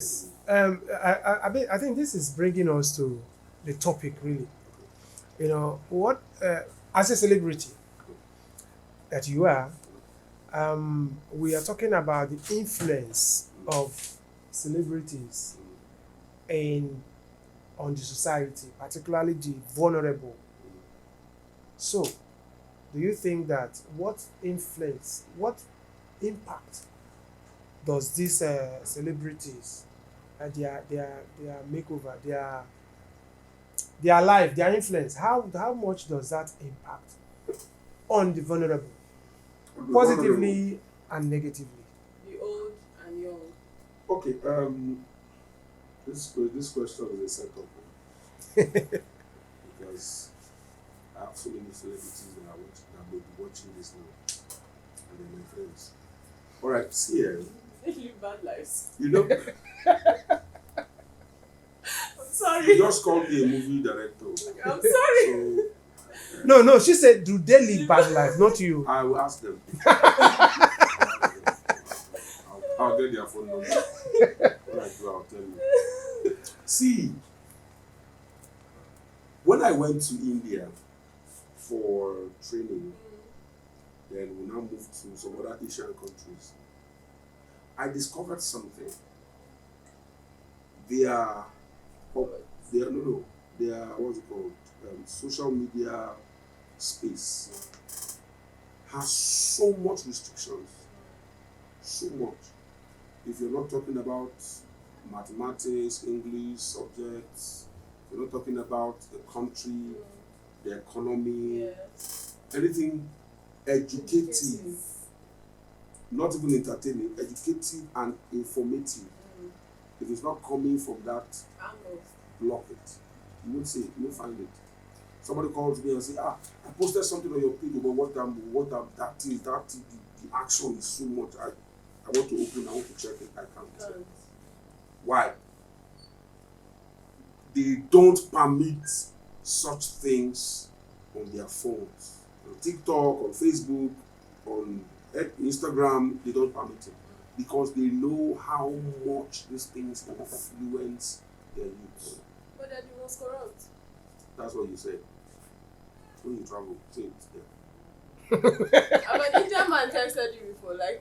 I think this is bringing us to the topic really. What as a celebrity that you are, we are talking about the influence of celebrities in on the society, particularly the vulnerable. So, do you think that what impact does these celebrities, their makeover, their life, their influence, how much does that impact on the vulnerable, Vulnerable. positively and negatively? The old and young. Okay, this question is a setup because I have so many celebrities that may be watching this now, and they're my friends. All right, see here, They live bad lives. you know, I'm you sorry. just called me a movie director, I'm sorry. so No, she said, do they live bad life, not you. I will ask them. I'll get their phone number. Right, so I'll tell you. See, when I went to India for training, then we now moved to some other Asian countries. I discovered something. They are, they are no, they are what's it called? Social media space has so much restrictions, so much. If you're not talking about mathematics, English subjects, you're not talking about the country, the economy, Yes. anything educative, not even entertaining, educative and informative. If it's not coming from that, Angle. block it. You won't see it, you won't find it. Somebody calls me and say, I posted something on your page about the action is so much. I want to open, I want to check it, I can't. Can't. Why? They don't permit such things on their phones. On TikTok, on Facebook, on Instagram, they don't permit it because they know how much these things influence their youth. But then he was corrupt. That's what you said. When you travel, say it. Yeah. I'm an Indian man texted you before, like,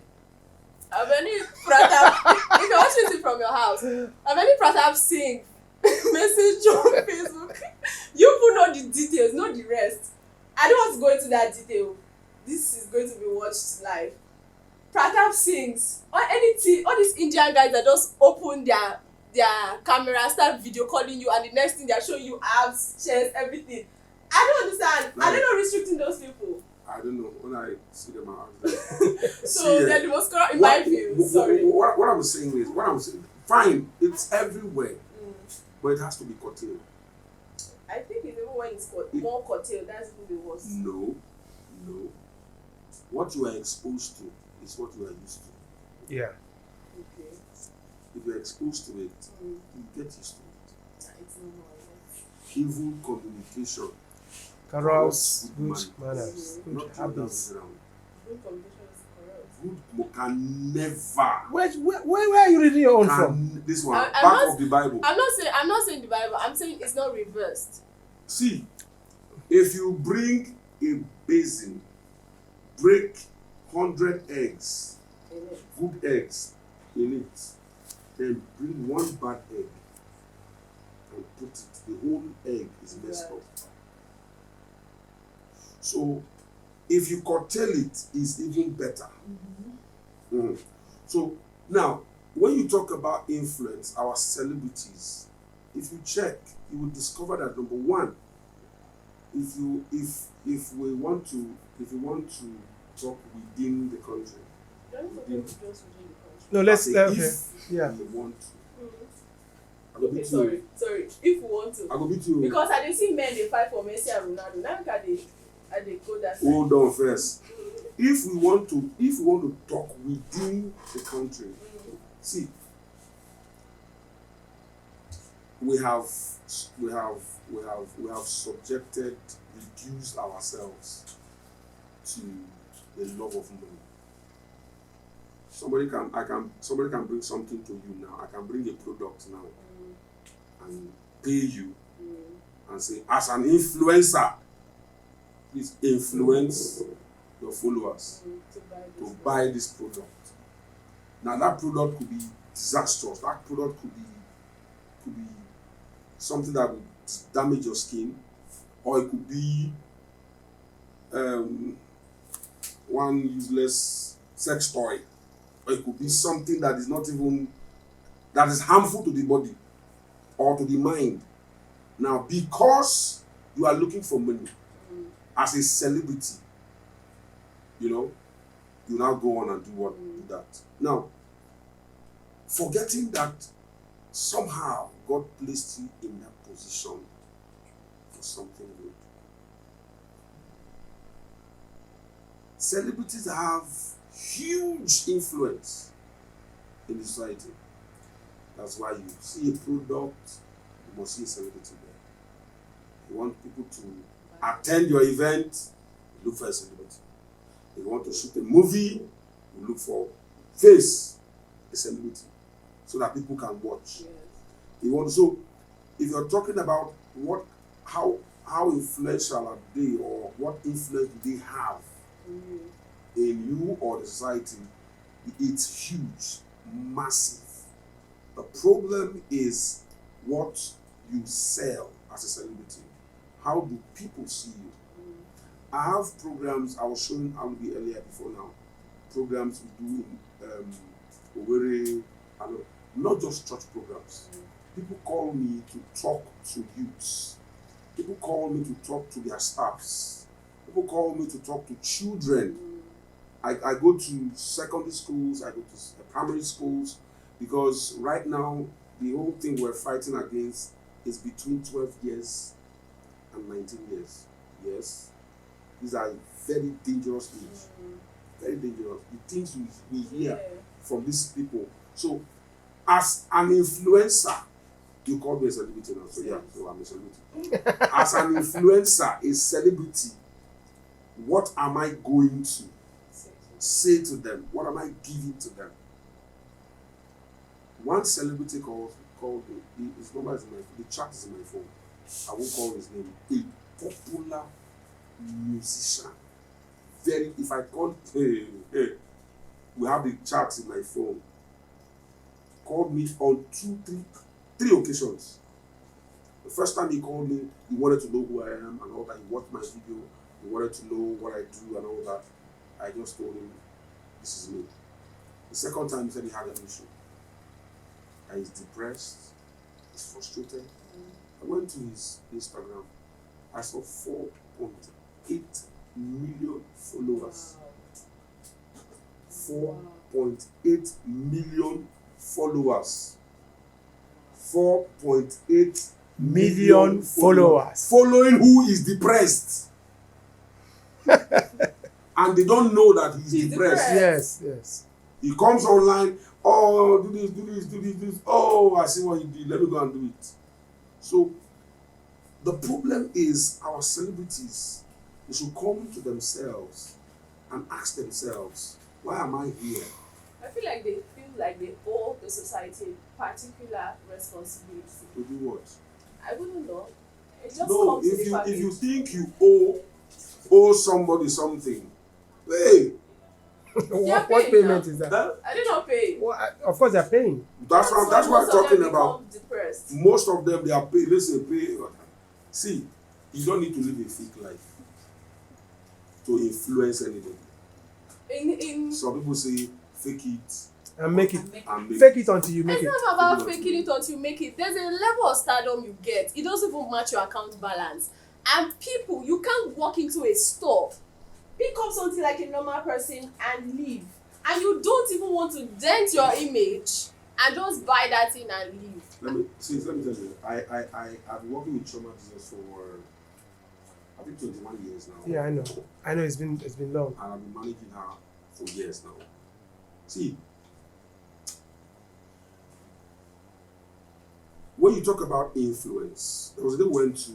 have any Pratap, if you're watching it from your house, have any Pratap sing message on Facebook? You put know the details, not the rest. I don't want to go into that detail. This is going to be watched live. Pratap sings, or anything, all these Indian guys that just open their camera, start video calling you, and the next thing they're showing you abs, chest, everything. I don't understand. Are they not restricting those people? I don't know. When I see them, I ask them. So then it was corrupt in my view. Sorry. What I'm saying is, fine, it's everywhere, but it has to be curtailed. I think it's even when it's more curtailed, that's even the worst. No. What you are exposed to is what you are used to. Yeah. Okay. If you're exposed to it, you get used to it. It's no more. Evil communication, Carols, good Good manners, good not the other way habits. around. Good communication is correct. Good can never. Where are you reading your own from? This one, I'm back not- of the Bible. I'm not saying the Bible. I'm saying it's not reversed. See, if you bring a basin, break 100 eggs, Amen. good eggs in it, then bring one bad egg and put it, the whole egg is messed Yeah. up. So, if you curtail it, it's even better. Mhm. So, now, when you talk about influence, our celebrities, if you check, you will discover that number one, if we want to talk within the country, Don't forget to just within the country. No, let's I okay. say Yeah. if we want to, I go Okay, beat sorry. you. If we want to. I go beat you. Because I dey see men dey fight for Messi and Ronaldo. Now look at I dey go that side. Hold on first. If we want to talk within the country, see, we have subjected, reduced ourselves to the love of money. somebody can bring something to you now. I can bring a product now and pay you and say, as an influencer, please influence your followers to buy this product. Now that product could be disastrous. That product could be something that would damage your skin, or it could be one useless sex toy, or it could be something that is not even, that is harmful to the body or to the mind. Now, because you are looking for money as a celebrity, you now go on and do that. Now, forgetting that somehow God placed you in that position for something good. Celebrities have huge influence in the society. That's why you see a product, you must see a celebrity there. You want people to attend your event, you look for a celebrity. If you want to shoot a movie, you look for face, a celebrity, so that people can watch. Yes. So if you're talking about how influential are they, or what influence do they have in you or the society, it's huge, massive. The problem is what you sell as a celebrity. How do people see you? I have programs, I was showing Albi earlier before now, programs we do in Owerri, not just church programs. People call me to talk to youths. People call me to talk to their staffs. People call me to talk to children. I go to secondary schools, I go to primary schools, because right now the whole thing we're fighting against is between 12 years and 19 years. Yes. These are very dangerous things. Very dangerous. The things we hear from these people. So, as an influencer, you call me a celebrity now. So, yeah, so I'm a celebrity. As an influencer, a celebrity, what am I going to say to them? What am I giving to them? One celebrity called me, his number is in my phone, the chat is in my phone. I won't call his name. A popular musician. If I call, we have the charts in my phone. Called me on three occasions. The first time he called me, he wanted to know who I am and all that. He watched my video. He wanted to know what I do and all that. I just told him, this is me. The second time he said he had an issue. And he's depressed. He's frustrated. I went to his Instagram. I saw 4.8 million followers. 4.8 million followers. 4.8 million followers. Following who is depressed. And they don't know that he's depressed. Yes. He comes online, oh, do this. Oh, I see what he did. Let me go and do it. So, the problem is our celebrities, they should come to themselves and ask themselves, why am I here? I feel like they owe the society a particular responsibility. To do what? I wouldn't know. It just No, comes to the package. if you think you owe somebody something, hey. What payment is that? I did not pay. Well, of course they're paying. That's what I'm talking about. Depressed. Most of them, they are paid. Let's pay. See, you don't need to live a fake life to influence anybody. Some people say fake it and make it. And fake it until you make it. It's not about faking it until you make it. There's a level of stardom you get. It doesn't even match your account balance. And people, you can't walk into a store, pick up something like a normal person and leave. And you don't even want to dent your image and just buy that thing and leave. Let me tell you, I've been working with Chioma Jesus for I think 21 years now. Yeah, I know it's been long. And I've been managing her for years now. See, when you talk about influence, there was a day we went to,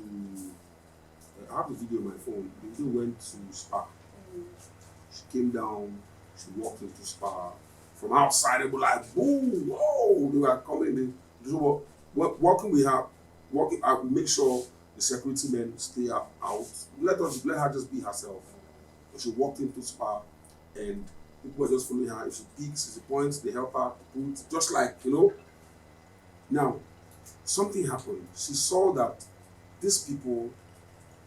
I have the video on my phone, the video went to Spa. She came down, she walked into Spa from outside. They were like, boom, whoa, they were coming. So walking we have, walking, I will make sure the security men stay out. Let her just be herself. She walked into Spa and people were just following her. If she peaks, if she points, they help her put, just like, Now, something happened. She saw that these people,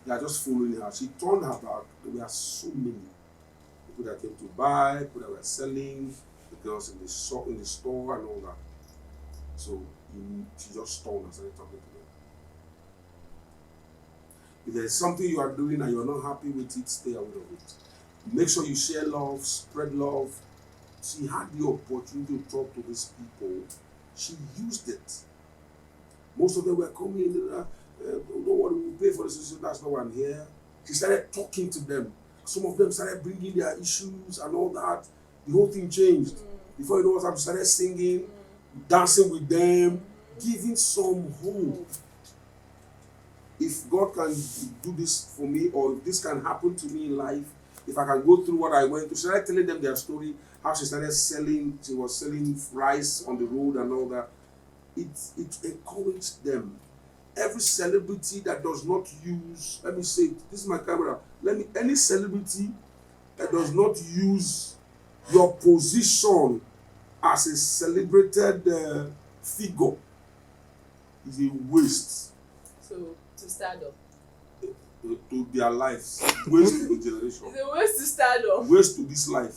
they are just following her. She turned her back. There were so many people that came to buy, people that were selling, the girls in the store and all that. So she just turned and started talking to them. If there's something you are doing and you're not happy with it, stay away of it. Make sure you share love, spread love. She had the opportunity to talk to these people. She used it. Most of them were coming, don't worry, we'll pay for this, that's not why I'm here. She started talking to them. Some of them started bringing their issues and all that. The whole thing changed. Before you know what, I started singing, dancing with them, giving some hope. If God can do this for me, or if this can happen to me in life, if I can go through what I went through, she started telling them their story, how she started selling, she was selling rice on the road and all that. It encouraged them. Every celebrity that does not use, let me say, this is my camera, any celebrity that does not use your position as a celebrated figure is a waste. So, to start up. To their lives, waste to the generation. It's a waste to start up. Waste to this life.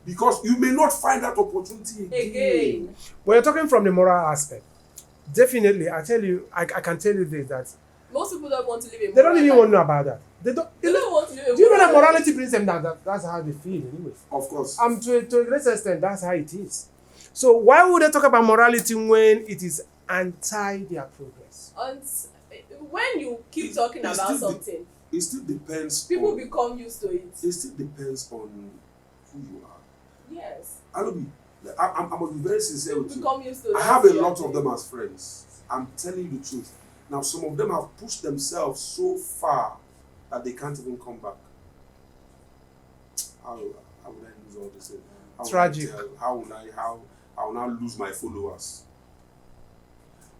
Because you may not find that opportunity again. When you're talking from the moral aspect, definitely, I can tell you this, that most people don't want to live a moral they don't even life. want to know about that. They don't want to live a do you know that moral life? morality brings them down? That's how they feel anyway. Of course. To a great extent, that's how it is. So why would they talk about morality when it is anti their progress? When you keep talking about something, it still depends. People become used to it. It still depends on who you are. Yes. I must be very sincere People with you. become used to I that have a fear. lot of them as friends. I'm telling you the truth. Now, some of them have pushed themselves so far that they can't even come back. How would I lose all this? Tragic. How will I lose my followers?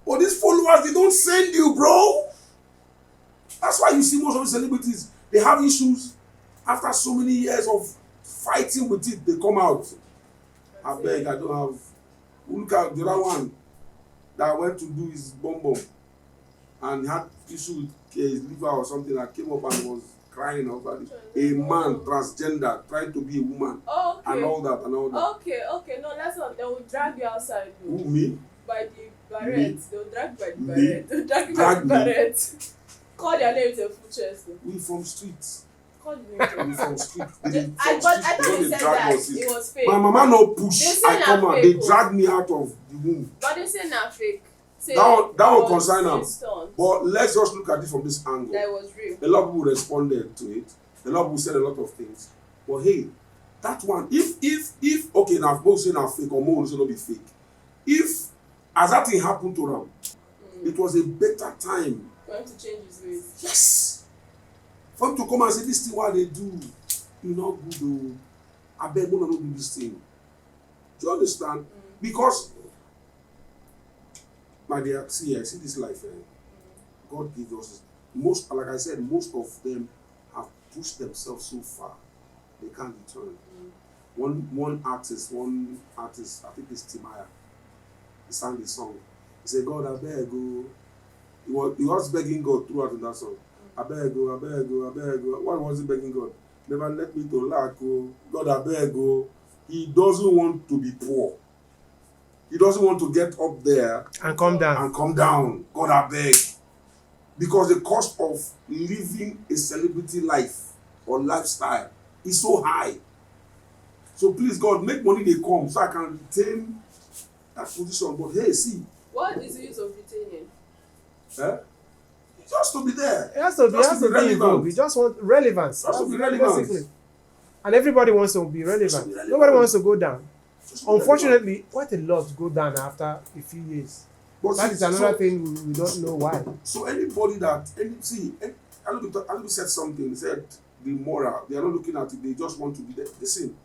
Oh, these followers, they don't send you, bro. That's why you see most of the celebrities, they have issues. After so many years of fighting with it, they come out. I beg, I don't have. Look at the other one that went to do his bomb and had issue with his liver or something, that came up and was crying over it. A man, transgender, trying to be a woman. Oh, okay. And all that. Okay. No, that's not. They will drag you outside. Who, me? By the barrette. They'll drag by the Me? barrette. They'll drag you by the Me? barrette. Call their name with a full chest. We from streets. Call the name. We from streets. I thought they said that it was fake. My mama no push. They say I come na out. fake, They drag me out of the womb. But they say na fake. Say That will it was concern them. stunt. But let's just look at it from this angle. That was real. A lot of people responded to it. A lot of people said a lot of things. But hey, that one, if okay, now both say now fake or more say not be fake. If as that thing happened to them, it was a better time. For him to change his ways. Yes. For him to come and say this thing what they do, you not good though. I beg you not do this thing. Do you understand? Because my dear, see this life. God gives us most, like I said, most of them have pushed themselves so far they can't return. One artist, I think it's Timaya. He sang this song. He said, God, I beg you. He was begging God throughout in that song. I beg you. What was he begging God? Never let me to lack. God, I beg you. He doesn't want to be poor. He doesn't want to get up there And come down. God, I beg. Because the cost of living a celebrity life or lifestyle is so high. So please, God, make money they come so I can retain that position. But hey, see. What is the use of retaining? Just to be there. It has to be involved. We just want relevance. Just to be relevant. Basically. And everybody wants to be relevant. be relevant. Nobody wants to go down. Just to be Unfortunately, quite a lot go down after a few years. relevant. That is another thing we don't know why. So anybody that, Alubi said something, he said the moral, they are not looking at it, they just want to be there. Listen,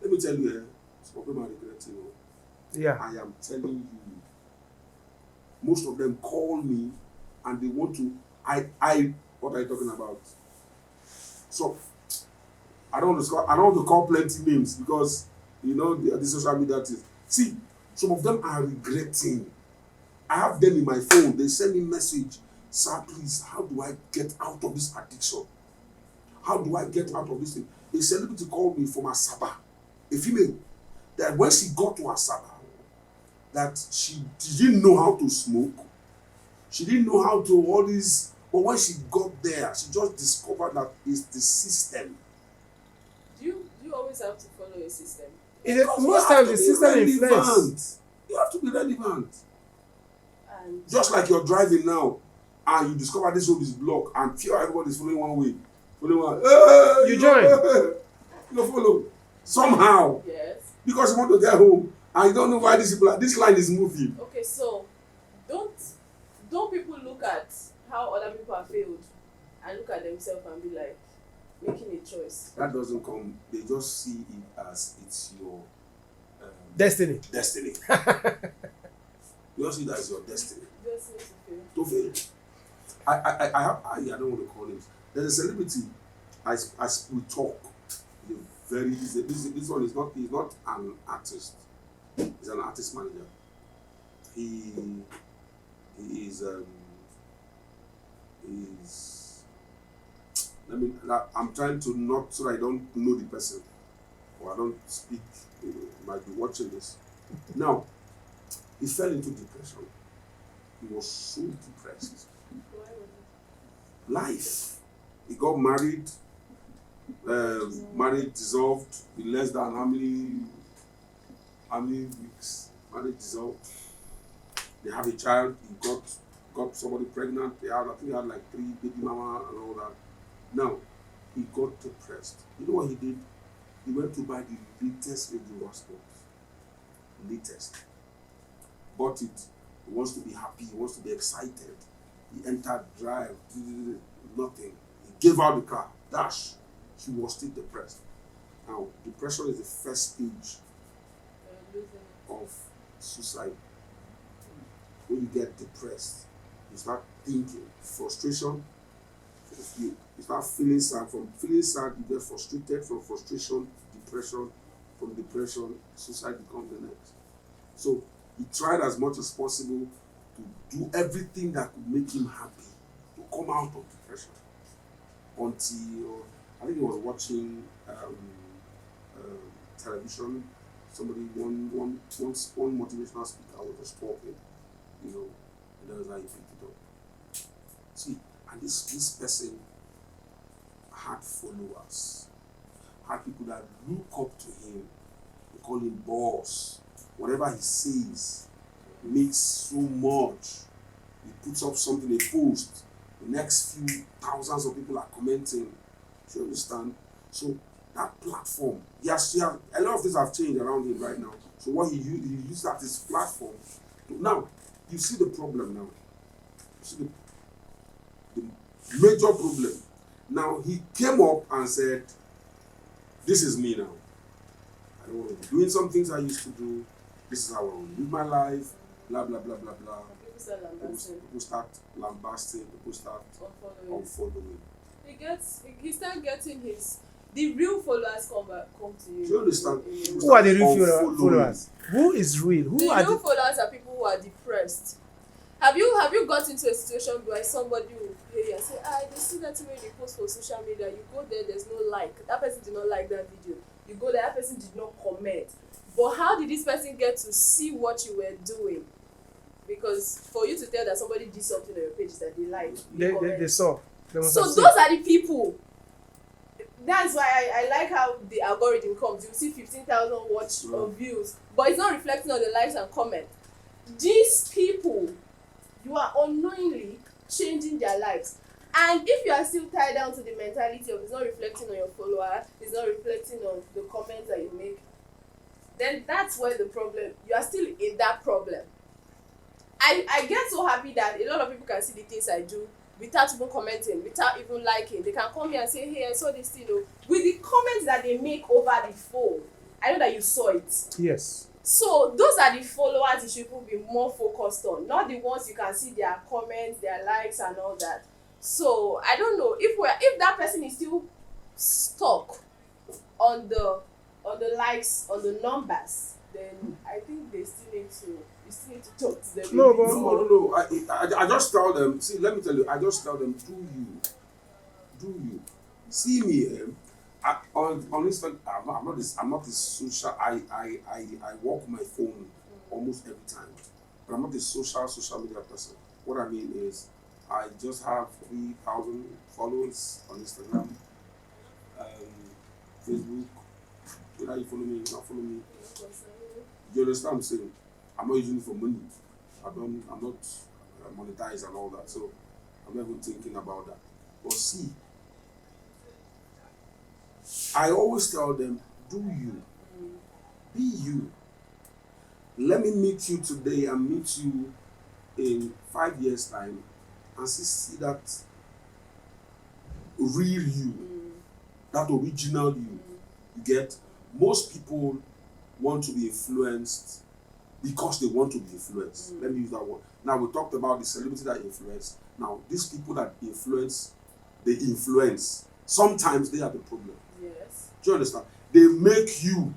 let me tell you, Some of them are regretting. Yeah. I am telling you, most of them call me and they want to. What are you talking about? So I don't want to call plenty names because the social media things. See, some of them are regretting. I have them in my phone. They send me message, sir, please, how do I get out of this addiction? How do I get out of this thing? A celebrity called me from Asaba, a female, that when she got to Asaba, that she didn't know how to smoke. She didn't know how to all this. But when she got there, she just discovered that it's the system. Do you always have to follow a system? Most times the system influence. You have to be relevant. And Just like you're driving now, and you discover this road is blocked, and everybody is following one way. You join. You follow. Somehow. yes. Because you want to get home, and you don't know why this line is moving. Okay, so don't people look at how other people have failed and look at themselves and be like making a choice? That doesn't come. They just see it as it's your Destiny. destiny. You just see that as your destiny. Just need to fail. To fail. I don't want to call names. There's a celebrity. We talk. This one is not. He's not an artist. He's an artist manager. He is. I'm trying to not so I don't know the person or I don't speak. Might be watching this. Now, he fell into depression. He was so depressed. Why was it? Life. He got married. Marriage dissolved in less than how many weeks? Marriage dissolved. They have a child. He got somebody pregnant. I think he had like 3 baby mama and all that. Now, he got depressed. You know what he did? He went to buy the latest radio Rascals. Latest. Bought it. He wants to be happy. He wants to be excited. He entered drive. Nothing. He gave out the car. Dash. He was still depressed. Now, depression is the first stage of suicide. When you get depressed, you start thinking, frustration. You start feeling sad. From feeling sad, you get frustrated. From frustration, depression. From depression, suicide becomes the next. So he tried as much as possible to do everything that could make him happy, to come out of depression. Until I think he was watching television. One motivational speaker was just talking, and that was how he picked it up. See, and this person had followers, had people that look up to him. They call him boss. Whatever he says makes so much. He puts up something, a post. The next few thousands of people are commenting. Do you understand? So that platform, he has a lot of things have changed around him right now. So what he used that his platform. Now, you see the problem now. You see the major problem. Now he came up and said, this is me now. I don't want to be doing some things I used to do. This is how I want to live my life. Blah, blah, blah, blah, blah. People start lambasting. People start unfollowing. He start getting the real followers come to you. Do you understand? Who are the real followers? Who is real? The real followers are people who are depressed. Have you got into a situation where somebody will play and say, they see that when you post for social media, you go there's no like. That person did not like that video. You go there, that person did not comment. But how did this person get to see what you were doing? Because for you to tell that somebody did something on your page that they like, they saw. So those are the people. That's why I like how the algorithm comes. You see 15,000 watch or views, but it's not reflecting on the likes and comments. These people, you are unknowingly changing their lives. And if you are still tied down to the mentality of it's not reflecting on your follower, it's not reflecting on the comments that you make, then that's where the problem, you are still in that problem. I get so happy that a lot of people can see the things I do without even commenting, without even liking. They can come here and say, hey, I saw this thing. With the comments that they make over the phone, I know that you saw it. Yes. So those are the followers you should even be more focused on, not the ones you can see their comments, their likes and all that. So I don't know if that person is still stuck on the likes, on the numbers, then I think you still need to talk to them. No, a bit but- more. No. I just tell them. See, let me tell you. I just tell them, do you? See me, on Instagram. I'm not this social. I walk my phone almost every time, but I'm not a social media person. What I mean is, I just have 3,000 followers on Instagram, Facebook. Whether you follow me, not follow me. You understand what I'm saying? I'm not using it for money. I'm not monetized and all that. So I'm not even thinking about that. But see, I always tell them, do you. Be you. Let me meet you today and meet you in 5 years' time and see that real you, that original you. You get? Most people want to be influenced because they want to be influenced. Let me use that word. Now, we talked about the celebrity that influence. Now, these people that influence, they influence. Sometimes they are the problem. Yes. Do you understand? They make you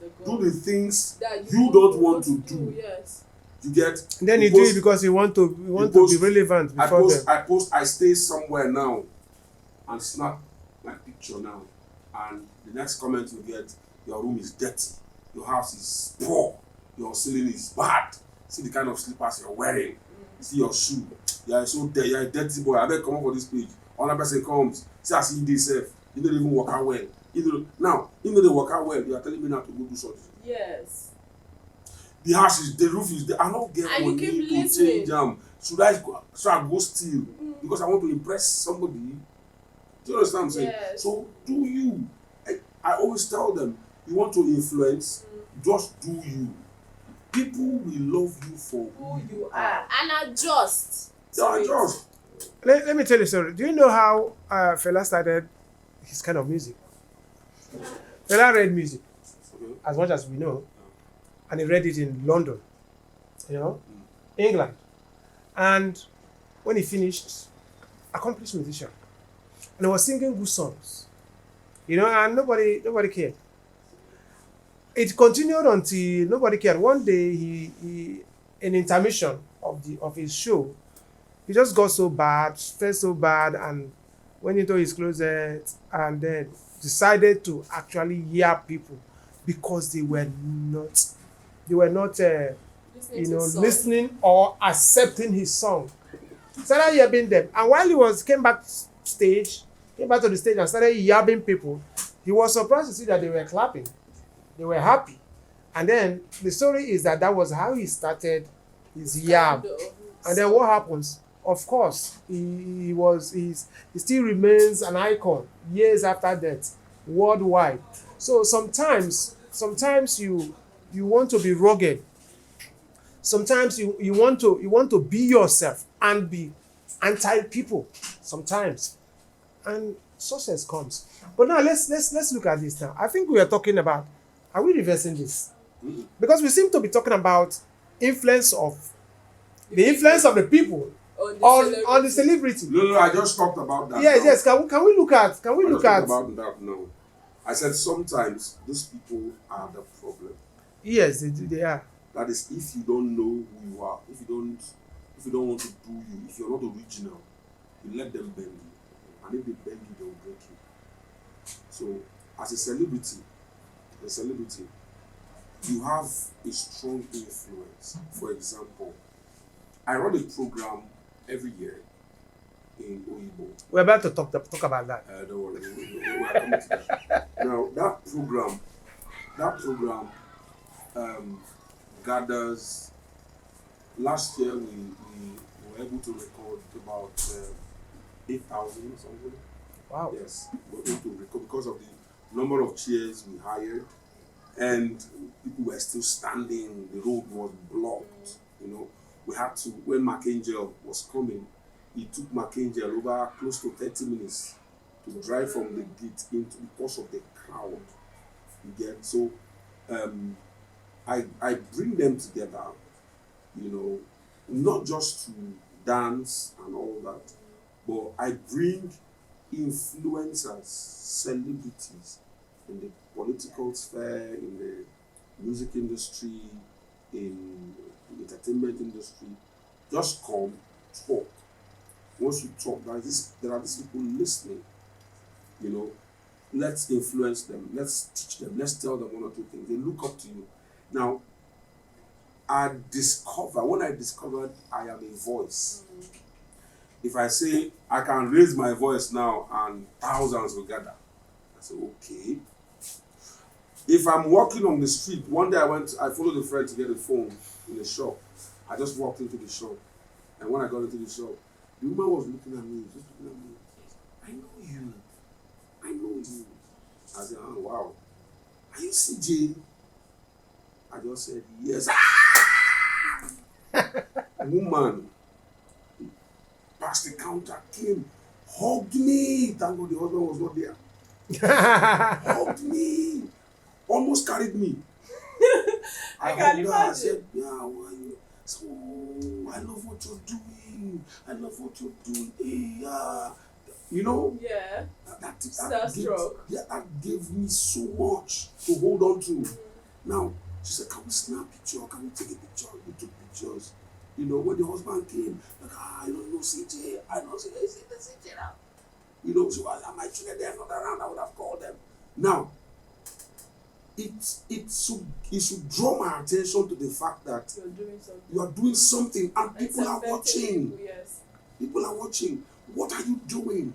The do goal. the things That you don't want to do. Yes. You get? And then you do it because you want to be relevant before them. I stay somewhere now and snap my picture now. And the next comment you get, your room is dirty, your house is poor, your ceiling is bad. See the kind of slippers you're wearing. See your shoe. You're so dirty, you're a dirty boy. I better come up for this page. Another person comes, see I see this self. You don't even work out well. Now, even though they work out well, you are telling me now to go do something. Yes. The roof is there. I don't get And you money keep to listening. change them. Should I go steal because I want to impress somebody? Do you understand what I'm saying? Yes. So do you. I always tell them, you want to influence, just do you. People will love you for Who you are and adjust. They are just. Let me tell you a story. Do you know how Fela started his kind of music? Fela read music, Okay. as much as we know, and he read it in London, England. And when he finished, accomplished musician. And he was singing good songs, and nobody cared. It continued until nobody cared. One day, he in intermission of his show, he just got so bad, felt so bad, and went into his closet and then decided to actually hear people because they were not listening or accepting his song. Started yabbing them, and while he came back to the stage and started yabbing people, he was surprised to see that they were clapping, they were happy, and then the story is that was how he started his yab. And then what happens? Of course, he still remains an icon years after death, worldwide. So sometimes you want to be rugged. Sometimes you want to be yourself and be anti people. Sometimes, and success comes. But now let's look at this now. I think we are talking about, are we reversing this? Because we seem to be talking about the influence of the people on the celebrity. No, I just talked about that. Yes. Can we look at? I just talked about that now. I said sometimes those people are the problem. Yes, they are. That is, if you don't know who you are, if you don't want to do you, if you're not original, you let them bend you, and if they bend you, they will break you. So, as a celebrity, you have a strong influence. For example, I run a program every year in Oyibo. We're about to talk about that. Don't worry, we are coming to that. Now, that program gathers. Last year, we were able to record about 8,000 something. Wow. Yes, we were able to record because of the number of chairs we hired, and people were still standing. The road was blocked. We had to, when Mark Angel was coming, it took Mark Angel over close to 30 minutes to drive from the gate into because of the crowd. You get? So I bring them together, you know, not just to dance and all that, but I bring influencers, celebrities in the political sphere, in the music industry, in the entertainment industry. Just come, talk. Once you talk, there are these people listening, you know. Let's influence them, let's teach them, let's tell them one or two things. They look up to you. Now, when I discovered I am a voice, if I say I can raise my voice now and thousands will gather, I say, okay. If I'm walking on the street, one day I followed a friend to get a phone in the shop. I just walked into the shop. And when I got into the shop, the woman was looking at me, just looking at me. I know you. I know you. I said, oh, wow. Are you CJ? I just said, yes. Woman past the counter, came, hugged me. Thank God the husband was not there. Hugged me. Almost carried me. I can hugged her. imagine. I said, yeah, how are you? So, I love what you're doing. I love what you're doing. Hey, yeah. You know? Yeah. Starstruck. That gave me so much to hold on to. Now, she said, can we snap a picture? Can we take a picture? We took pictures. You know, when the husband came, like, I don't know CJ. I don't see CJ now. You know, so my children, they're not around, I would have called them. Now, it should draw my attention to the fact that you are doing something and people are watching. Yes. People are watching. What are you doing?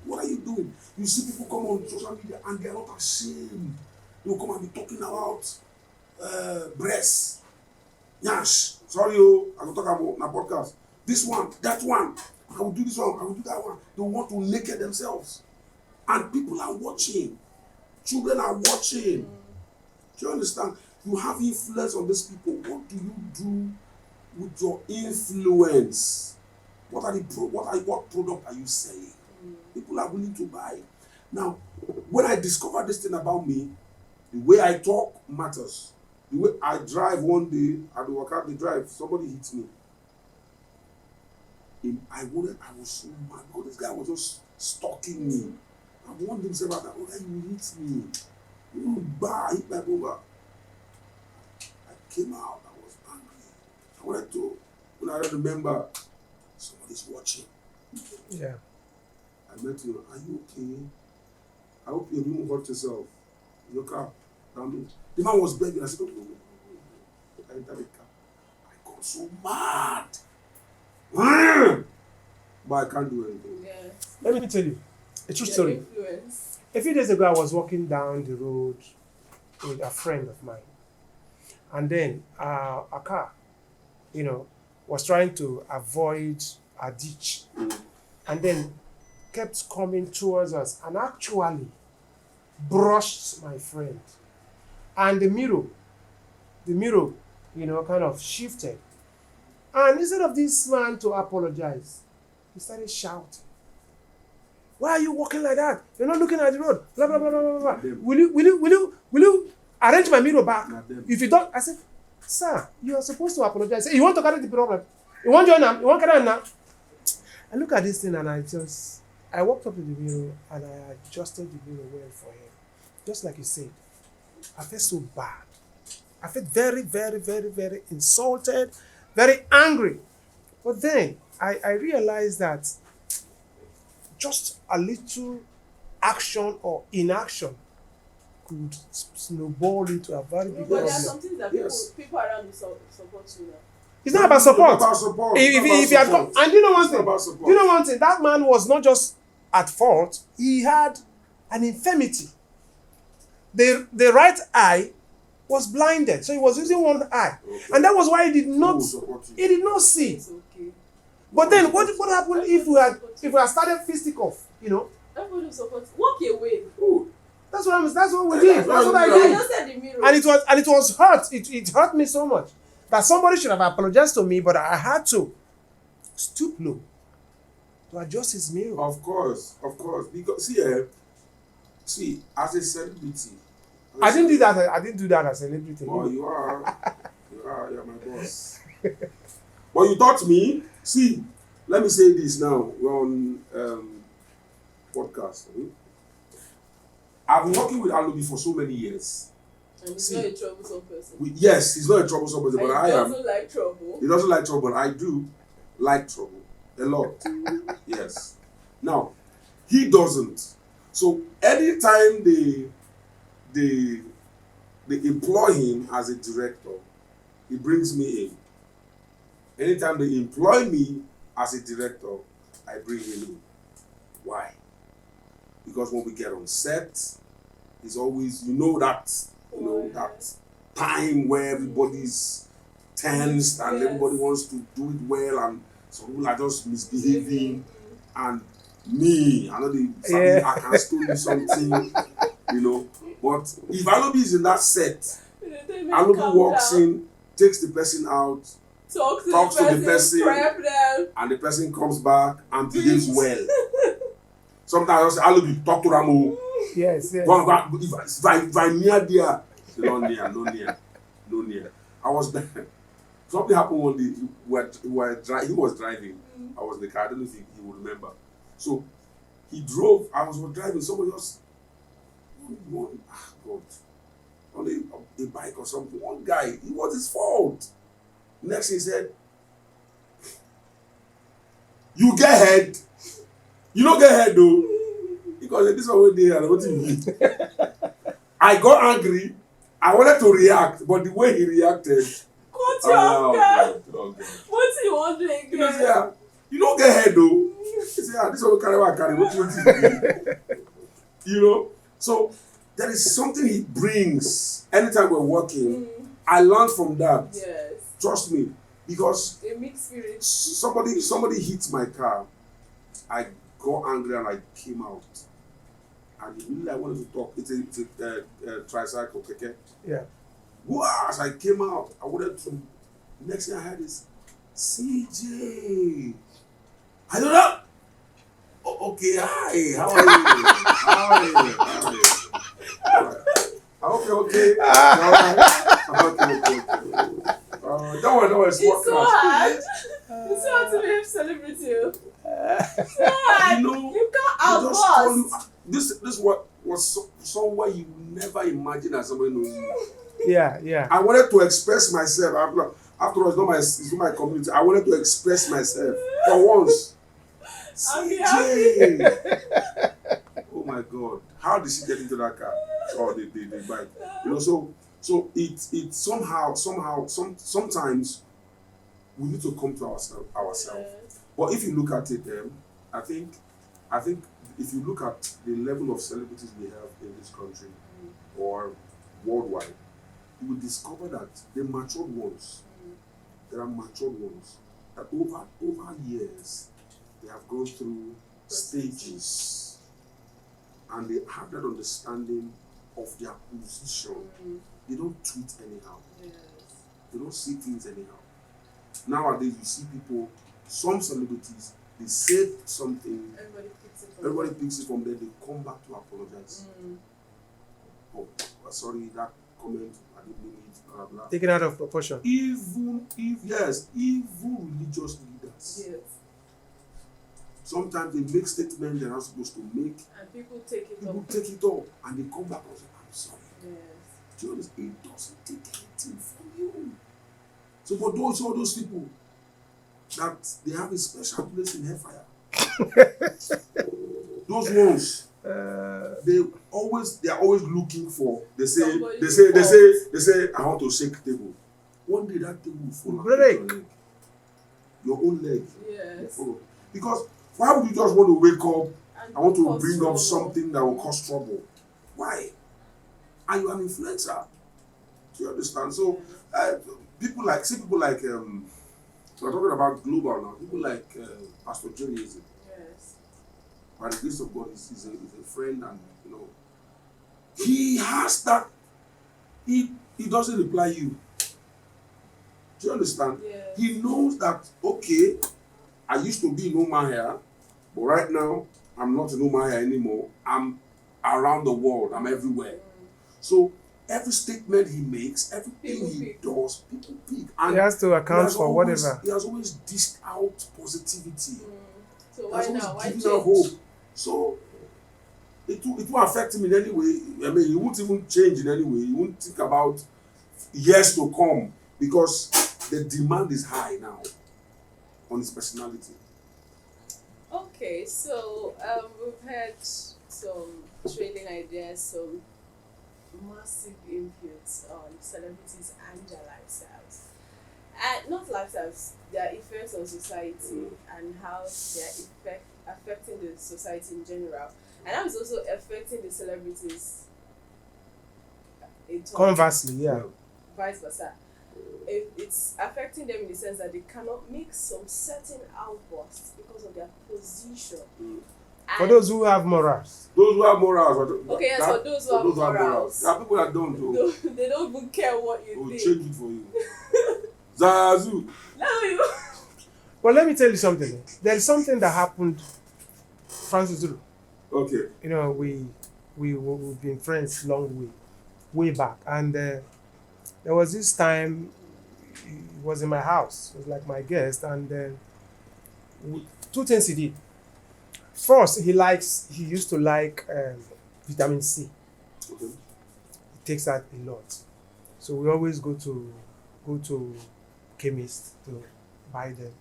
What are you doing? You see people come on social media and they are not ashamed. They will come and be talking about breasts. Yash. Sorry, I will talk about my podcast. This one, that one. I will do this one, I will do that one. They want to naked themselves. And people are watching. Children are watching. Do you understand? You have influence on these people. What do you do with your influence? What product are you selling? People are willing to buy. Now, when I discovered this thing about me, the way I talk matters. The way I drive one day, I walk out the drive, somebody hits me. I was so mad because this guy was just stalking me. I warned himself that, oh, you hit me. You hit my bumper. I came out, I was angry. When I remember, somebody's watching. Yeah. I met him, are you okay? I hope you didn't hurt yourself. Your car. The man was begging. I said, no. I entered the car. I got so mad. But I can't do anything. Yeah. Let me tell you a true story. Influence. A few days ago, I was walking down the road with a friend of mine. And then a car, was trying to avoid a ditch. And then kept coming towards us and actually brushed my friend. And the mirror, kind of shifted. And instead of this man to apologize, he started shouting. Why are you walking like that? You're not looking at the road. Blah, blah, blah, blah, blah, blah. Will you arrange my mirror back? If you don't, I said, sir, you are supposed to apologize. Say, you want to carry the problem? You want to join them? You want to carry them now? I look at this thing and I walked up to the mirror and I adjusted the mirror well for him. Just like he said. I felt so bad. I felt very, very, very, very insulted, very angry. But then I realized that just a little action or inaction could snowball into a very big But there are problem. some things that people around you support you now. It's not about support. It's about support. If he had come, and you know one It's thing, about support. you know one thing, that man was not just at fault, he had an infirmity. The right eye was blinded, so he was using one eye, and that was why he did not see. It's okay. But then what happened if we had started fisticuff? Everybody will support you. Walk away. That's what we did. That's what I I did. just said the mirror. And it was hurt. It hurt me so much that somebody should have apologized to me, but I had to stoop low to adjust his mirror. Of course. Because see, as a celebrity, I didn't do that. I didn't do that as a celebrity. Oh, you are. You're my boss. But you taught me. See, let me say this now. We're on podcast. I've been working with Alubi for so many years. And he's not a troublesome person. Yes, he's not a troublesome person, but I am. He doesn't like trouble. He doesn't like trouble, but I do like trouble. A lot. Yes. Now, he doesn't. So anytime they employ him as a director, he brings me in. Anytime they employ me as a director, I bring him in. Why? Because when we get on set, it's always, that time where everybody's tense and everybody wants to do it well, and some people are just misbehaving, and me, I know I can still do something, But if Alubi is in that set, Alubi walks in, takes the person out, talks to the person, prep them, and the person comes back and behaves well. Sometimes I say, Alubi, talk to Ramu. Yes. If I'm near there, no near. I was there. Something happened one day. He was driving. I was in the car. I don't know if he would remember. So he drove. I was driving. Somebody else. On a bike or something. One guy. It was his fault. Next he said, "You get head. You don't get head though." Because this one day and what you mean. I got angry. I wanted to react, but the way he reacted. What's your God? What's he wondering? He said, "Yeah, you don't get head though." He said, "Yeah, this one carry. What you mean?" So there is something he brings anytime we're working. I learned from that. Yes. Trust me, because a mixed spirit. Somebody hit my car. I got angry and I came out. And immediately I wanted to talk. It's a tricycle, okay? Yeah. As I came out, I wanted to. Next thing I heard is CJ. I don't know. Okay, hi. How are you? I hope you're okay. Okay. Don't worry. It's so hard. It's so hard to be a celebrity. So hard. You can't outboss. This was somewhere you never imagine that somebody knows you. Yeah. I wanted to express myself. After all, it's not my community. I wanted to express myself for once. CJ. Oh my God! How did she get into that car or the bike? So it sometimes we need to come to ourselves. But if you look at it, I think if you look at the level of celebrities we have in this country or worldwide, you will discover that there are matured ones that over years they have gone through stages and they have that understanding of their position. They don't tweet anyhow. Yes. They don't see things anyhow. Nowadays you see people, some celebrities, they say something, everybody picks it from there, they come back to apologize. Oh, sorry, that comment, I didn't mean it, blah blah. Taken out of proportion. Even religious leaders. Yes. Sometimes they make statements they're not supposed to make. And people take it up and they come back and say, "I'm sorry." Yes. Do you understand? It doesn't take anything from you. So for all those people that they have a special place in hellfire, those ones, they are always looking for. They say, "I want to shake table." One day that table will fall break. Your own leg. Yes. Because why would you just want to wake up? And I want to bring up something that will cause trouble. Why? And you're an influencer. Do you understand? So people like we're talking about global now. People like Pastor Jerry Eze. Yes. By the grace of God, he's a friend, and he has that. He doesn't reply you. Do you understand? Yes. He knows that, okay, I used to be in Umahia, but right now I'm not in Umahia anymore. I'm around the world. I'm everywhere. So every statement he makes, everything People he pick. does, people pick. He And has to he account has for always, whatever. he has always dished out positivity. So He why has always now? Why given change? out hope. So it will affect him in any way. I mean, he won't even change in any way. He won't think about years to come because the demand is high now on his personality. Okay, so we've had some training ideas, some massive inputs on celebrities and their lifestyles. And not lifestyles, their effects on society and how they're affecting the society in general. And how it's also affecting the celebrities in turn, Conversely, yeah. vice versa. It's affecting them in the sense that they cannot make some certain outbursts because of their position. Mm. For And- those who have morals. Those who have morals. Okay, yes, for those who have morals. There are people that don't. they don't even care what you Will think. change it for you. Zazu. No, you. But let me tell you something. There is something that happened, Francis Zulu. Okay. You know, we've been friends long way back, and there was this time he was in my house. He was like my guest, and two things he did. First, he used to like vitamin C. Okay. He takes that a lot, so we always go to chemist to buy them.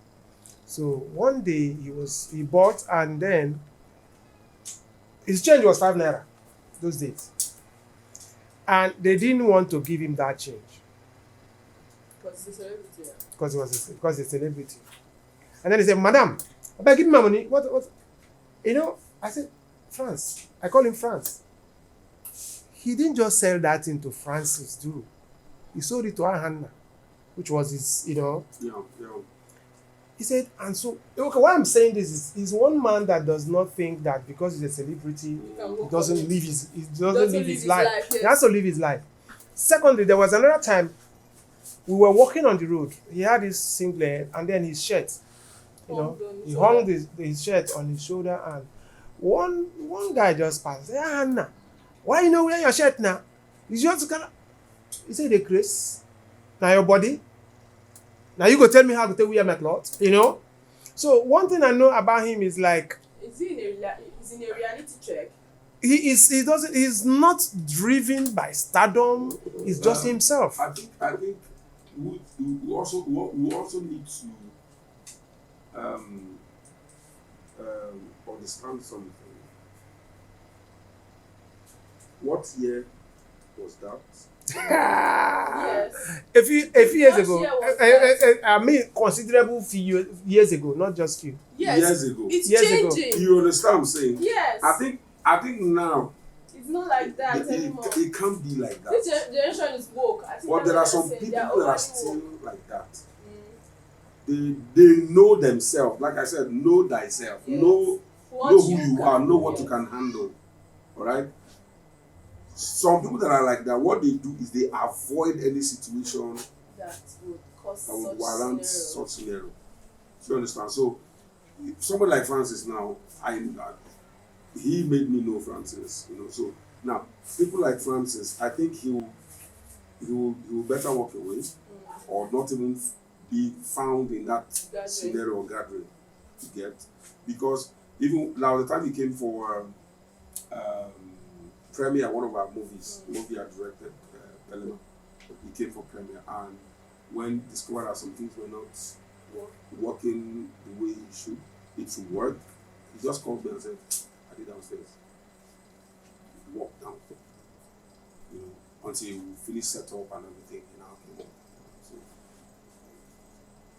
So one day he bought, and then his change was 5 naira those days, and they didn't want to give him that change Because he's a celebrity. Yeah. because he's a celebrity. And then he said, "Madam, abeg give me my money." What? You know, I said, "France." I call him France. He didn't just sell that thing to Francis Duru. He sold it to Ahanna, which was his, Yeah. He said, and so, okay, why I'm saying this is, he's one man that does not think that because he's a celebrity, he doesn't live his life. Yes. He has to live his life. Secondly, there was another time we were walking on the road. He had his singlet and then his shirt. He hung his shirt on his shoulder, and one guy just passed. He said, "Anna, why you not wear your shirt now? It's just kind of." He said, "The Chris, now your body. Now you go tell me how to wear my clothes, you know." So one thing I know about him is like Is he in a reality check? he's not driven by stardom. He's just himself. I think we also need to understand something. What year was that? Yes. A few years What ago, year was that? I mean considerable few years ago, not just few. Yes. Years ago. It's Years ago. changing. You understand what I'm saying? Yes. I think now It's not like that it anymore. can't be like This that. generation is woke. I think But that's there are what some I'm saying. people They are that are overly still woke. like that. Mm. They know themselves. Like I said, know thyself. Yes. Know What who you can are. Know do, what yes. you can handle. All right. Some people that are like that, what they do is they avoid any situation That would cause that would such warrant scenario. such scenario. Do you understand? So, somebody like Francis now, he made me know Francis. So now people like Francis, I think he will better walk away or not even be found in that Gathering. scenario or gathering. You get, because even now the time he came for premiere, one of our movie I directed, Pelema, he came for premiere, and when discovered that some things were not working the way it should work, he just called me and said, "I did downstairs." He walked down, until we fully set up and everything. He now came up. So,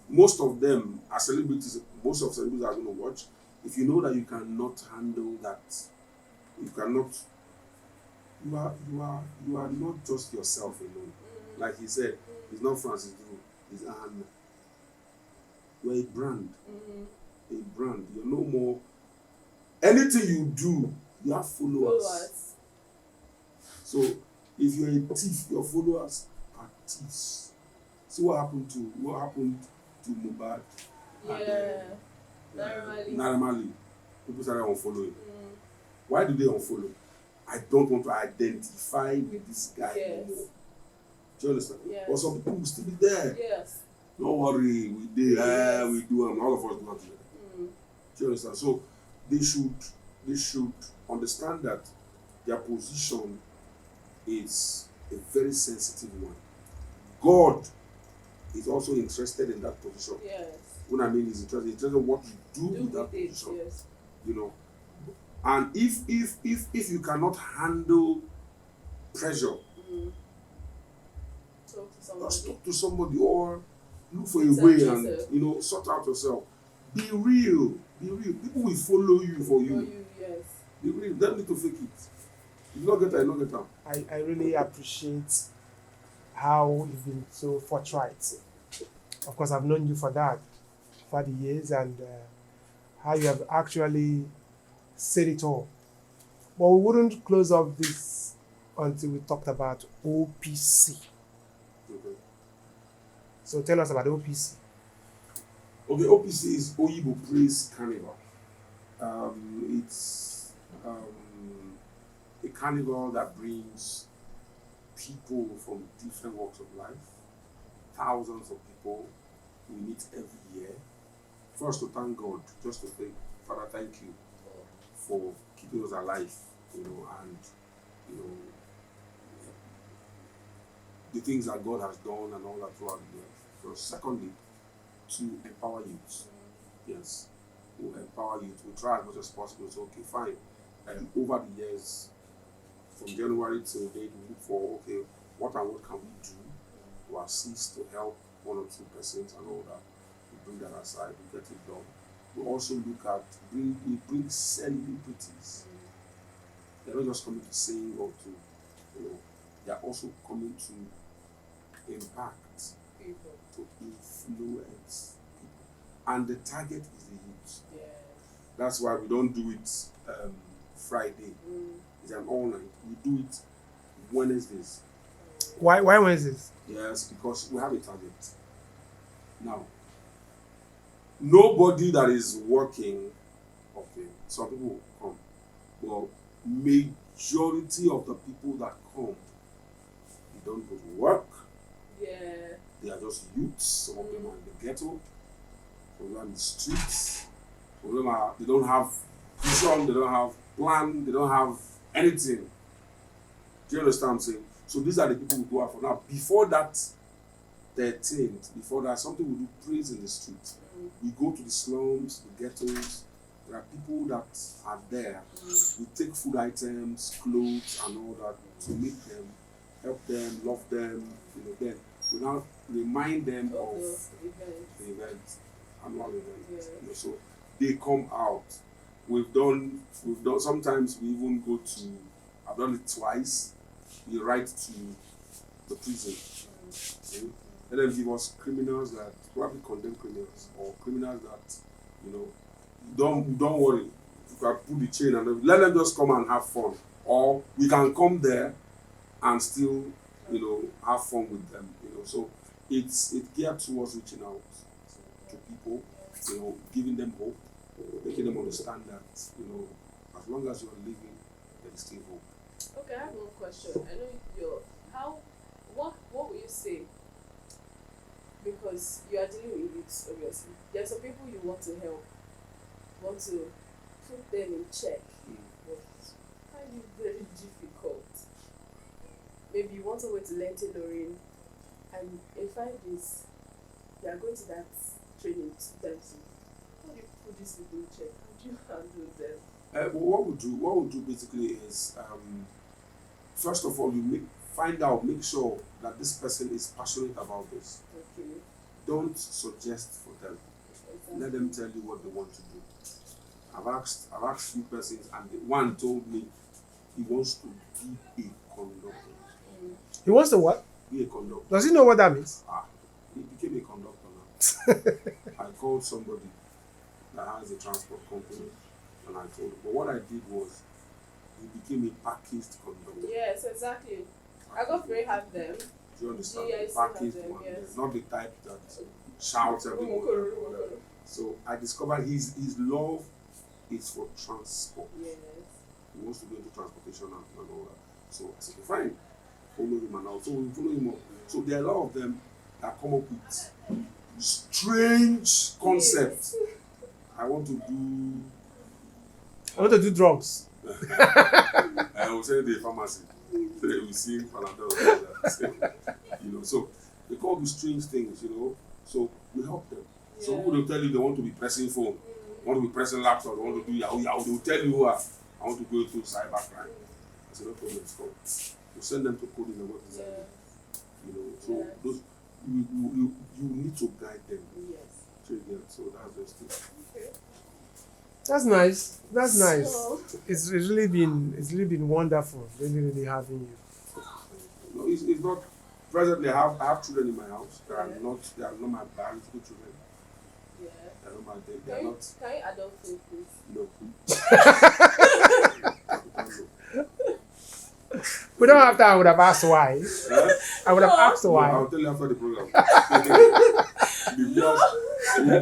most of them are celebrities. Most of celebrities are going to watch. If you know that you cannot handle that, you cannot. You are not just yourself alone. Like he said, it's not Francis Drew, it's Anna. You're a brand. A brand. You're no more. Anything you do, you have followers. So if you're a thief, your followers are thieves. See what happened to Mohbad? Yeah. Naira Marley. People started unfollowing. Why did they unfollow? I don't want to identify with this guy Yes. anymore. Do you understand? Yes. But some people will still be there. Yes. Don't worry, we did, Yes. we do, and all of us do it together. Mm. Do you understand? So they should understand that their position is a very sensitive one. God is also interested in that position. Yes. What I mean is interested in what you do Do with that with it. position. Yes. You know. And if you cannot handle pressure, Mm. Talk to somebody. just talk to somebody or look for a Fix way yourself. and sort out yourself. Be real. Be real. People will follow you for For you. you, yes. Be real. Don't need to fake it. If you don't get that, you don't get that. I really appreciate how you've been so forthright. Of course, I've known you for that, for the years, and how you have actually said it all. But we wouldn't close off this until we talked about OPC. Okay. So tell us about OPC. Okay, OPC is Oyibo Praise Carnival. It's a carnival that brings people from different walks of life, thousands of people we meet every year. First, to thank God, just to say, Father, thank you for keeping us alive, and the things that God has done and all that throughout the year. So, secondly, to empower youth. Yes, we empower youth. We try as much as possible. So, okay, fine. Over the years, from January till date, we look for, okay, what and what can we do to assist, to help 1 or 2 persons and all that. We bring that aside, we get it done. We also look at, we bring celebrities. They're not just coming to sing or to, they're also coming to impact, People. to influence people. And the target is the youth. Yes. That's why we don't do it Friday. Mm. It's an all night. We do it Wednesdays. Why Wednesdays? Yes, because we have a target. Now, nobody that is working, okay, some people will come. Well, majority of the people that come, they don't go to work. Yeah. They are just youths. Some of them are in the ghetto. Some of them are in the streets. Some of them are, they don't have vision, they don't have plan, they don't have anything. Do you understand what I'm saying? So these are the people we go out for. Now, before that 13th, before that, something we do praise in the street. Mm. We go to the slums, the ghettos. There are people that are there. Mm. We take food items, clothes, and all that to meet them, help them, love them. Then we now remind them Of of the event. the event, annual event. Yeah. So they come out. We've done. Sometimes we even go to. I've done it twice. We write to the prison. Okay? Let them give us criminals that probably condemned criminals or criminals that don't worry. You can pull the chain and let them just come and have fun. Or we can come there and still have fun with them. So it's geared towards reaching out to people, giving them hope, making them understand that as long as you're living, there is still hope. Okay, I have one question. I know what will you say? Because you are dealing with it, obviously. There are some people you want to help, want to put them in check, but I find it very difficult. Maybe you want someone to learn tailoring, and in 5 days, they are going to that training 2 times. How do you put these people in check? How do you handle them? What we do basically is, first of all, you make sure that this person is passionate about this. Okay. Don't suggest for them. Let them tell you what they want to do. I've asked few persons, and the one told me he wants to be a conductor. He wants to what? Be a conductor. Does he know what that means? He became a conductor now. I called somebody that has a transport company, and I told him. But what I did was, he became a packaged conductor. Yes, exactly. I got very have them. Do you understand? Yeah, I The still have packaged them, one. yes. Not the type that shouts everyone. or whatever. So I discovered his love is for transport. Yes. He wants to go into transportation and all that. So I said, okay, fine, follow him and all. So we follow him up. So there are a lot of them that come up with strange concepts. I want to do drugs. I will send the pharmacy. So they will see Panadol. So they call these strange things, So we help them. Yeah. Some people will tell you they want to be pressing phone, want to be pressing laptop, they want to do Yahoo. They will tell you, I want to go into cyber crime. I said, no problem, it's cool. You send them to code in the web design. So those you need to guide them. Yes. So that's just it. Okay. That's nice. That's nice. So, It's really been wonderful. Really having you. No, it's not. Presently, I have children in my house. They are not my biological children. yeah. They are not my. They are not. Can you adopt me, please? No. We don't have time. I would have asked why. I would have asked why. I'll tell you after the program.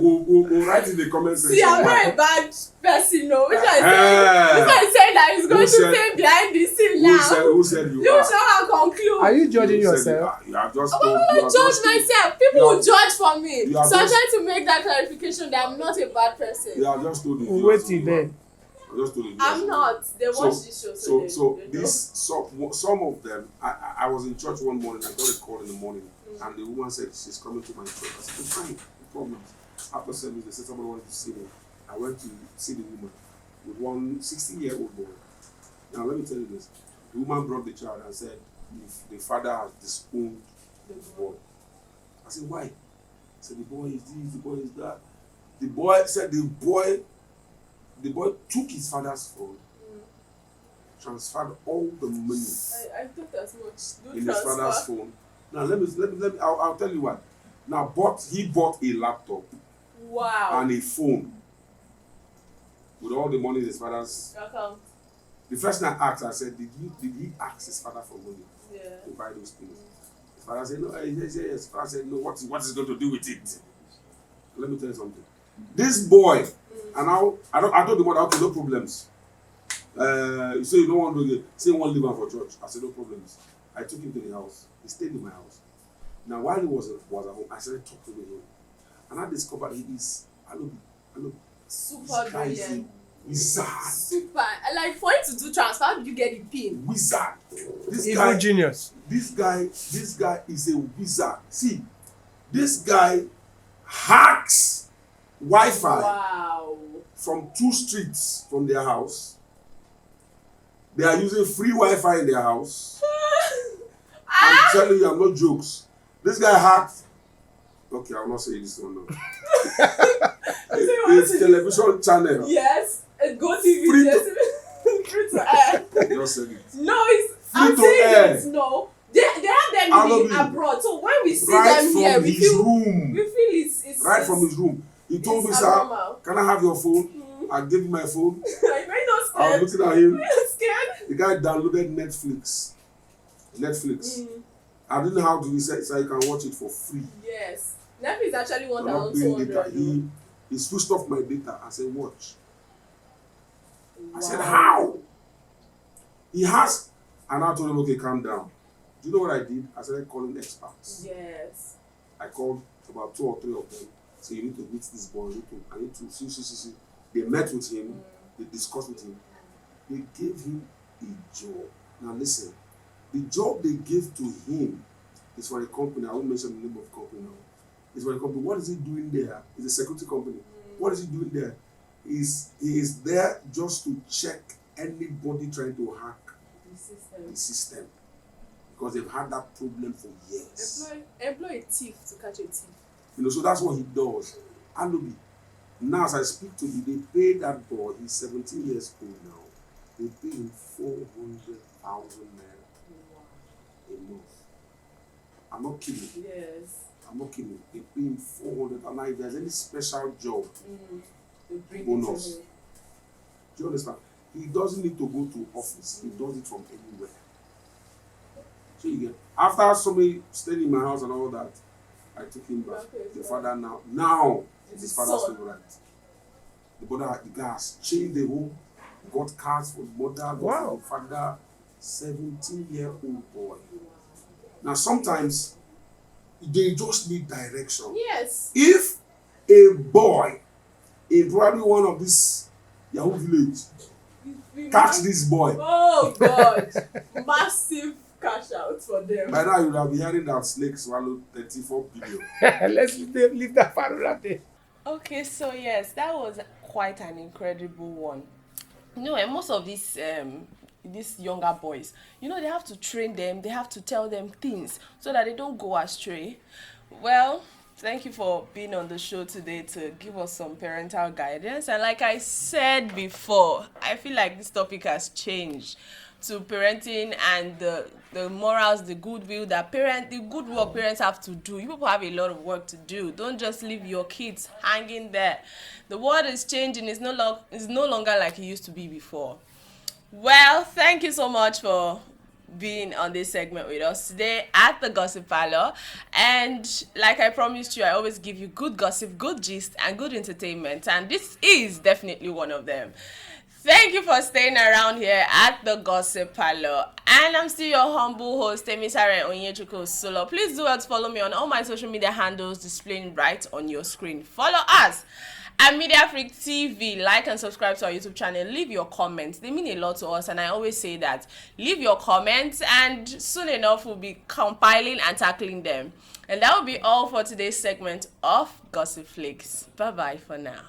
We'll write in the comment section. See, I'm not a bad person, no. Which I say that he's going to say behind the scene now. Who said you You are? shall conclude. Are you judging yourself? You have just I will judge myself. People will judge for me. You So have I'm just- trying to make that clarification that I'm not a bad person. You have just told the We'll viewers wait till who you are. then. I just told the viewers I'm who you not. They watch this show, are. So they know. some of them. I was in church one morning. I got a call in the morning, and the woman said she's coming to my church. I said, fine, no problem. After service, they said somebody wanted to see me. I went to see the woman with one 16-year-old boy. Now let me tell you this: the woman brought the child and said, the father has disowned the boy. I said, why? I said, the boy is this, the boy is that. The boy said the boy took his father's phone, transferred all the money I thought as much. Do in his father's transfer. phone. Now let me I'll tell you what. Now he bought a laptop Wow. and a phone with all the money in his father's. Account. The first thing I asked, I said, did he ask his father for money Yeah. to buy those things? His father said, no. Yes. His father said, no. What is going to do with it? Let me tell you something. This boy, and I told the mother, okay, no problems. You say you don't want to say you want to leave him for church. I said, no problems. I took him to the house. He stayed in my house. Now while he was at home, I started talking with him, and I discovered he is Super this guy is a brilliant. wizard. Super. Like for you to do transfer, how did you get the pin? Wizard. Evil genius. This guy is a wizard. See, this guy hacks Wi-Fi Wow. from 2 streets from their house. They are using free Wi-Fi in their house. I'm telling you, I'm not jokes. This guy hacked. Okay, I will not say this one now. It's television channel. Yes. Go TV. Free Yes. Free to air. I just said it. No, it's Free I'm to saying air. it. No. They have them Alabi. abroad. So when we see Right them here, from we his feel room. it's Right from his room. He told me, it's sir, abnormal. can I have your phone? I gave him my phone. Like very not I was scared. looking at him. You're scared. The guy downloaded Netflix. I didn't know how to reset, so you can watch it for free. Yes. Netflix actually I'm not paying data. 1,200. He switched off my data. I said, watch. I said, Wow. how? He has, and I told him, okay, calm down. Do you know what I did? I started calling experts. Yes. I called about 2 or 3 of them. So you need to meet this boy. I need to see. They met with him. They discussed with him. They gave him a job. Now listen, the job they gave to him is for a company. I won't mention the name of the company now. It's for a company. What is he doing there? It's a security company. What is he doing there? He is there just to check anybody trying to hack the system. Because they've had that problem for years. Employ a thief to catch a thief. So that's what he does. Alabi. Now as I speak to you, they pay that boy, he's 17 years old now. They pay him 400,000 naira a month. I'm not kidding. Yes. I'm not kidding. They pay him 400. And now if there's any special job, They bring bonus. it to him. Do you understand? He doesn't need to go to office. He does it from anywhere. So you get, after somebody stayed in my house and all that, I took him back. Okay, The so father now it's his father's son. favorite. The guy has changed the got cars for the mother, got Wow. for the father. 17-year-old boy. Now sometimes they just need direction. Yes. If a boy in probably one of this Yahoo village catch this boy, Oh God. Massive cash out for them. by now you would have been hearing that snake swallowed 34 billion. Let's leave that part of that there. Okay, so yes, that was quite an incredible one. You know, and most of these younger boys, you know, they have to train them, they have to tell them things so that they don't go astray. Well, thank you for being on the show today to give us some parental guidance. And like I said before, I feel like this topic has changed to parenting and the morals, the goodwill the good work parents have to do. You people have a lot of work to do. Don't just leave your kids hanging there. The world is changing. It's no longer like it used to be before. Well, thank you so much for being on this segment with us today at the Gossip Parlor. And like I promised you, I always give you good gossip, good gist, and good entertainment. And this is definitely one of them. Thank you for staying around here at the Gossip Parlor. And I'm still your humble host, Temisare Onyechukwu Solo. Please do well to follow me on all my social media handles displaying right on your screen. Follow us at Media Freak TV. Like and subscribe to our YouTube channel. Leave your comments. They mean a lot to us, and I always say that. Leave your comments, and soon enough we'll be compiling and tackling them. And that will be all for today's segment of Gossip Flakes. Bye-bye for now.